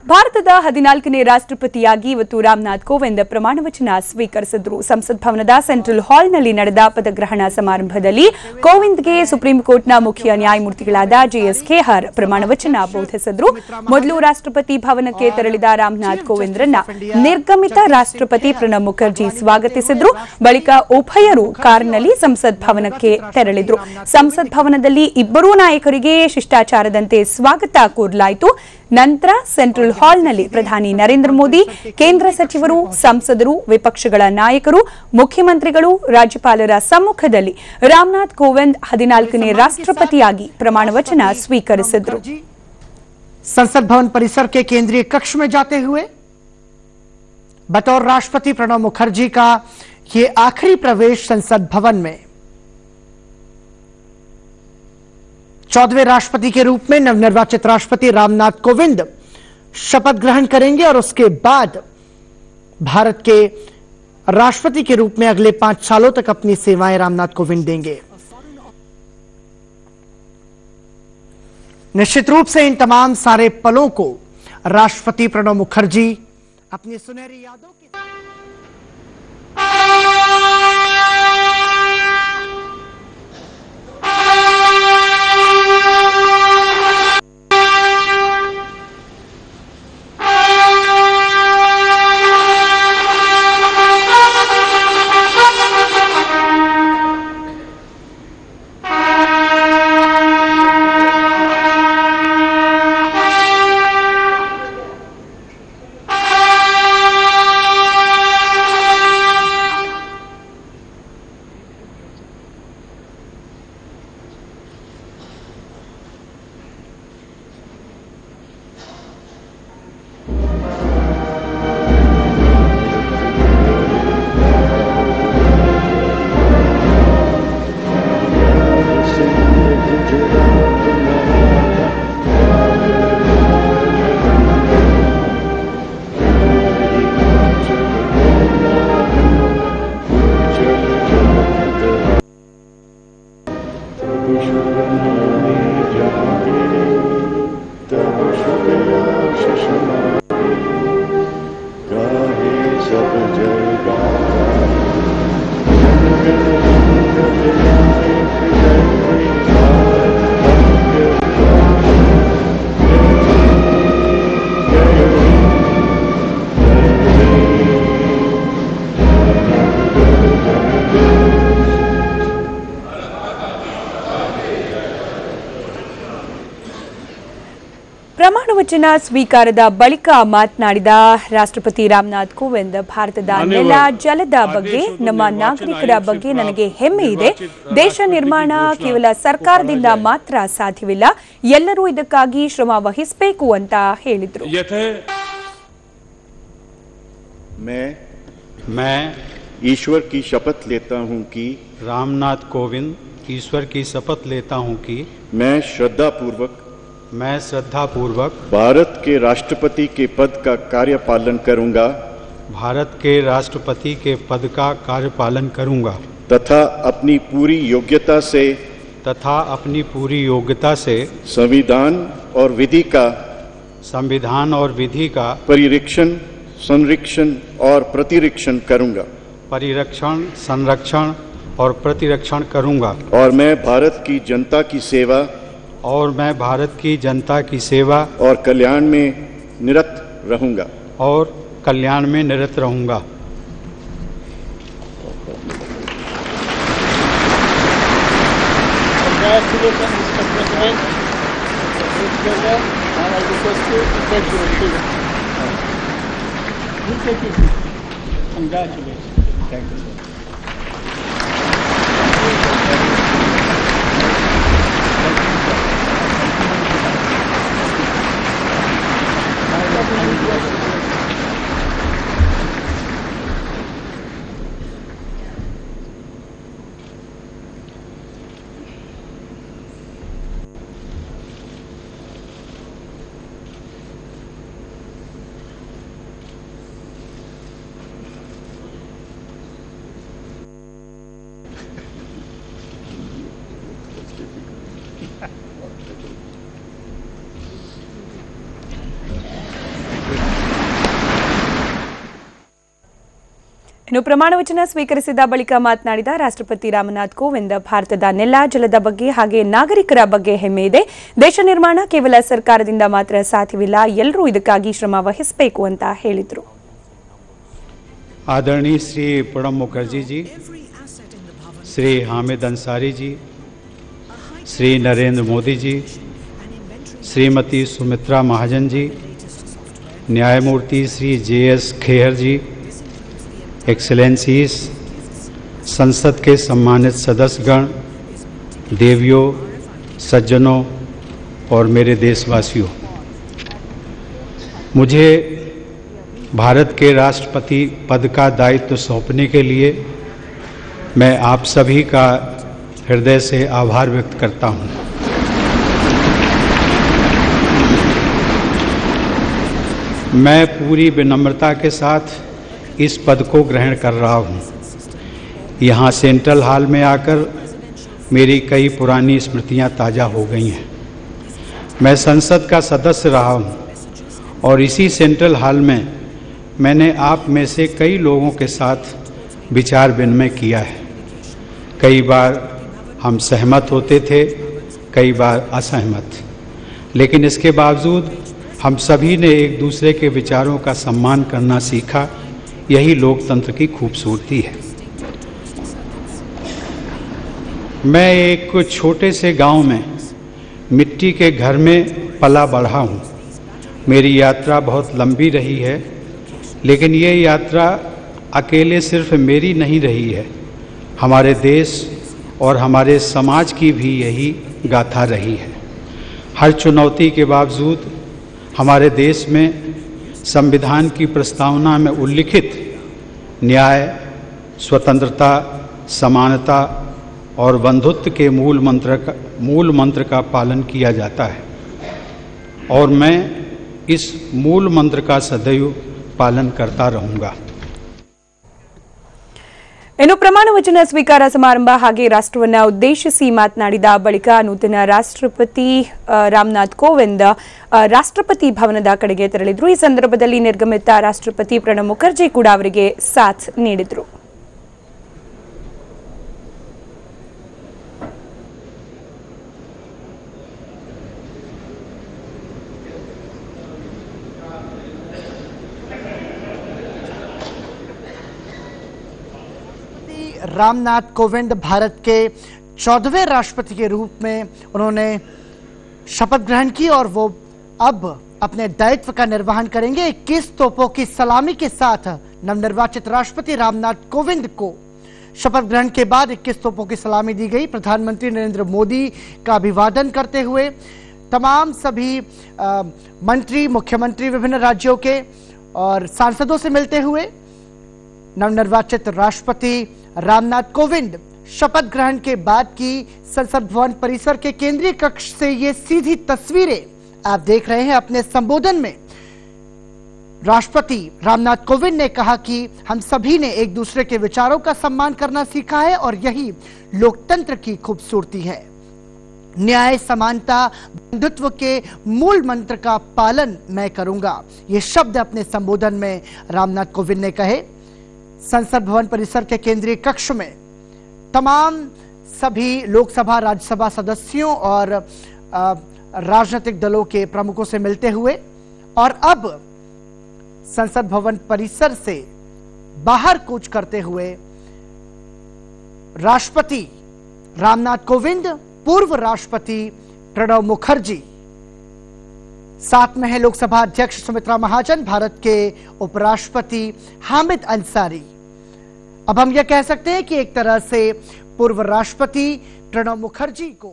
ಭಾರತದ 14ನೇ ರಾಷ್ಟ್ರಪತಿಯಾಗಿ ಇವತ್ತು ರಾಮನಾಥ್ ಕೋವಿಂದ್ ಪ್ರಮಾಣ ವಚನ ಸ್ವೀಕರಿಸಿದರು. ಸಂಸತ್ ಭವನದ ಸೆಂಟ್ರಲ್ ಹಾಲ್ನಲ್ಲಿ ನಡೆದ ಪದಗ್ರಹಣ ಸಮಾರಂಭದಲ್ಲಿ ಕೋವಿಂದ್ಗೆ ಸುಪ್ರೀಂ ಕೋರ್ಟ್ನ ಮುಖ್ಯ ನ್ಯಾಯಮೂರ್ತಿಗಳಾದ ಜೆಎಸ್ ಖೇಹಾರ್ ಪ್ರಮಾಣ ವಚನ ಬೋಧಿಸಿದರು. ಮೊದಲು ರಾಷ್ಟ್ರಪತಿ ಭವನಕ್ಕೆ ತೆರಳಿದ ರಾಮನಾಥ್ ಕೋವಿಂದ್ರನ್ನ ನಿರ್ಗಮಿತ ರಾಷ್ಟ್ರಪತಿ ಪ್ರಣಬ್ ಮುಖರ್ಜಿ ಸ್ವಾಗತಿಸಿದರು. ಬಳಿಕ ಉಭಯರು ಕಾರಿನಲ್ಲಿ ಸಂಸತ್ ಭವನಕ್ಕೆ ತೆರಳಿದರು. ಸಂಸತ್ ಭವನದಲ್ಲಿ ಇಬ್ಬರೂ ನಾಯಕರಿಗೆ ಶಿಷ್ಟಾಚಾರದಂತೆ ಸ್ವಾಗತ ಕೋರಲಾಯಿತು. ನಂತರ ಸೆಂಟ್ರಲ್ ಹಾಲ್ನಲ್ಲಿ ಪ್ರಧಾನಿ ನರೇಂದ್ರ ಮೋದಿ, ಕೇಂದ್ರ ಸಚಿವರು, ಸಂಸದರು, ವಿಪಕ್ಷಗಳ ನಾಯಕರು, ಮುಖ್ಯಮಂತ್ರಿಗಳು, ರಾಜ್ಯಪಾಲರ ಸಮ್ಮುಖದಲ್ಲಿ ರಾಮನಾಥ್ ಕೋವಿಂದ್ 14ನೇ ರಾಷ್ಟ್ರಪತಿಯಾಗಿ ಪ್ರಮಾಣ वचन ಸ್ವೀಕರಿಸಿದರು. संसद भवन परिसर के केंद्रीय कक्ष में जाते हुए बतौर राष्ट्रपति प्रणब मुखर्जी का ये आखिरी प्रवेश संसद भवन में 14वें राष्ट्रपति के रूप में नवनिर्वाचित राष्ट्रपति रामनाथ कोविंद शपथ ग्रहण करेंगे और उसके बाद भारत के राष्ट्रपति के रूप में अगले 5 सालों तक अपनी सेवाएं रामनाथ कोविंद देंगे। निश्चित रूप से इन तमाम सारे पलों को राष्ट्रपति प्रणब मुखर्जी अपनी सुनहरी यादों के ಪ್ರಮಾಣ ವಚನ ಸ್ವೀಕಾರದ ಬಳಿಕ ಮಾತನಾಡಿದ ರಾಷ್ಟ್ರಪತಿ ರಾಮನಾಥ್ ಕೋವಿಂದ್, ಭಾರತದ ನೆಲ ಜಲದ ಬಗ್ಗೆ, ನಮ್ಮ ನಾಗರಿಕರ ಬಗ್ಗೆ ನನಗೆ ಹೆಮ್ಮೆ ಇದೆ. ದೇಶ ನಿರ್ಮಾಣ ಕೇವಲ ಸರ್ಕಾರದಿಂದ ಮಾತ್ರ ಸಾಧ್ಯವಿಲ್ಲ, ಎಲ್ಲರೂ ಇದಕ್ಕಾಗಿ ಶ್ರಮ ವಹಿಸಬೇಕು ಅಂತ ಹೇಳಿದರು. मैं ईश्वर की शपथ लेता हूं कि रामनाथ कोविंद ईश्वर की शपथ लेता हूं कि मैं श्रद्धापूर्वक भारत के राष्ट्रपति के पद का कार्यपालन करूंगा भारत के राष्ट्रपति के पद का कार्यपालन करूंगा तथा अपनी पूरी योग्यता से संविधान और विधि का परिरक्षण, संरक्षण और प्रतिरक्षण करूंगा और मैं भारत की जनता की सेवा और कल्याण में निरत रहूंगा ಇನ್ನು ಪ್ರಮಾಣ ವಚನ ಸ್ವೀಕರಿಸಿದ ಬಳಿಕ ಮಾತನಾಡಿದ ರಾಷ್ಟ್ರಪತಿ ರಾಮನಾಥ್ ಕೋವಿಂದ್ ಭಾರತದ ನೆಲ ಜಲದ ಬಗ್ಗೆ ಹಾಗೆ ನಾಗರಿಕರ ಬಗ್ಗೆ ಹೆಮ್ಮೆ ಇದೆ. ದೇಶ ನಿರ್ಮಾಣ ಕೇವಲ ಸರ್ಕಾರದಿಂದ ಮಾತ್ರ ಸಾಧ್ಯವಿಲ್ಲ, ಎಲ್ಲರೂ ಇದಕ್ಕಾಗಿ ಶ್ರಮ ವಹಿಸಬೇಕು ಅಂತ ಹೇಳಿದರು. आदरणीय श्री प्रणब मुखर्जी जी, श्री हामिद अंसारी जी, श्री नरेंद्र मोदी जी, श्रीमती सुमित्रा महाजन जी, न्यायमूर्ति श्री JS खेहर जी, एक्सेलेंसीज, संसद के सम्मानित सदस्यगण, देवियों, सज्जनों और मेरे देशवासियों, मुझे भारत के राष्ट्रपति पद का दायित्व सौंपने के लिए मैं आप सभी का हृदय से आभार व्यक्त करता हूं। मैं पूरी विनम्रता के साथ इस पद को ग्रहण कर रहा हूं। यहां सेंट्रल हॉल में आकर मेरी कई पुरानी स्मृतियां ताज़ा हो गई हैं। मैं संसद का सदस्य रहा हूं और इसी सेंट्रल हॉल में मैंने आप में से कई लोगों के साथ विचार विनिमय किया है। कई बार हम सहमत होते थे, कई बार असहमत, लेकिन इसके बावजूद हम सभी ने एक दूसरे के विचारों का सम्मान करना सीखा। यही लोकतंत्र की खूबसूरती है। मैं एक छोटे से गांव में मिट्टी के घर में पला बढ़ा हूँ। मेरी यात्रा बहुत लंबी रही है, लेकिन ये यात्रा अकेले सिर्फ मेरी नहीं रही है, हमारे देश और हमारे समाज की भी यही गाथा रही है। हर चुनौती के बावजूद हमारे देश में संविधान की प्रस्तावना में उल्लिखित न्याय, स्वतंत्रता, समानता और बंधुत्व के मूल मंत्र का पालन किया जाता है और मैं इस मूल मंत्र का सदैव पालन करता रहूंगा। ಇನ್ನು ಪ್ರಮಾಣ ವಚನ ಸ್ವೀಕಾರ ಸಮಾರಂಭ ಹಾಗೆ ರಾಷ್ಟ್ರವನ್ನ ಉದ್ದೇಶಿಸಿ ಮಾತನಾಡಿದ ಬಳಿಕ ನೂತನ ರಾಷ್ಟ್ರಪತಿ ರಾಮನಾಥ್ ಕೋವಿಂದ್ ರಾಷ್ಟ್ರಪತಿ ಭವನದ ಕಡೆಗೆ ತೆರಳಿದ್ರು. ಈ ಸಂದರ್ಭದಲ್ಲಿ ನಿರ್ಗಮಿತ ರಾಷ್ಟ್ರಪತಿ ಪ್ರಣಬ್ ಮುಖರ್ಜಿ ಕೂಡ ಅವರಿಗೆ ಸಾಥ್ ನೀಡಿದ್ರು. रामनाथ कोविंद भारत के 14वें राष्ट्रपति के रूप में उन्होंने शपथ ग्रहण की और वो अब अपने दायित्व का निर्वहन करेंगे। 21 तोपों की सलामी के साथ नवनिर्वाचित राष्ट्रपति रामनाथ कोविंद को शपथ ग्रहण के बाद 21 तोपों की सलामी दी गई। प्रधानमंत्री नरेंद्र मोदी का अभिवादन करते हुए तमाम सभी मंत्री, मुख्यमंत्री विभिन्न राज्यों के और सांसदों से मिलते हुए नवनिर्वाचित राष्ट्रपति रामनाथ कोविंद शपथ ग्रहण के बाद की संसद भवन परिसर के केंद्रीय कक्ष से ये सीधी तस्वीरें आप देख रहे हैं। अपने संबोधन में राष्ट्रपति रामनाथ कोविंद ने कहा कि हम सभी ने एक दूसरे के विचारों का सम्मान करना सीखा है और यही लोकतंत्र की खूबसूरती है। न्याय, समानता, बंधुत्व के मूल मंत्र का पालन मैं करूंगा, ये शब्द अपने संबोधन में रामनाथ कोविंद ने कहे। संसद भवन परिसर के केंद्रीय कक्ष में तमाम सभी लोकसभा, राज्यसभा सदस्यों और राजनीतिक दलों के प्रमुखों से मिलते हुए और अब संसद भवन परिसर से बाहर कूच करते हुए राष्ट्रपति रामनाथ कोविंद, पूर्व राष्ट्रपति प्रणब मुखर्जी, साथ में है लोकसभा अध्यक्ष सुमित्रा महाजन, भारत के उपराष्ट्रपति हामिद अंसारी। अब हम यह कह सकते हैं कि एक तरह से पूर्व राष्ट्रपति प्रणब मुखर्जी को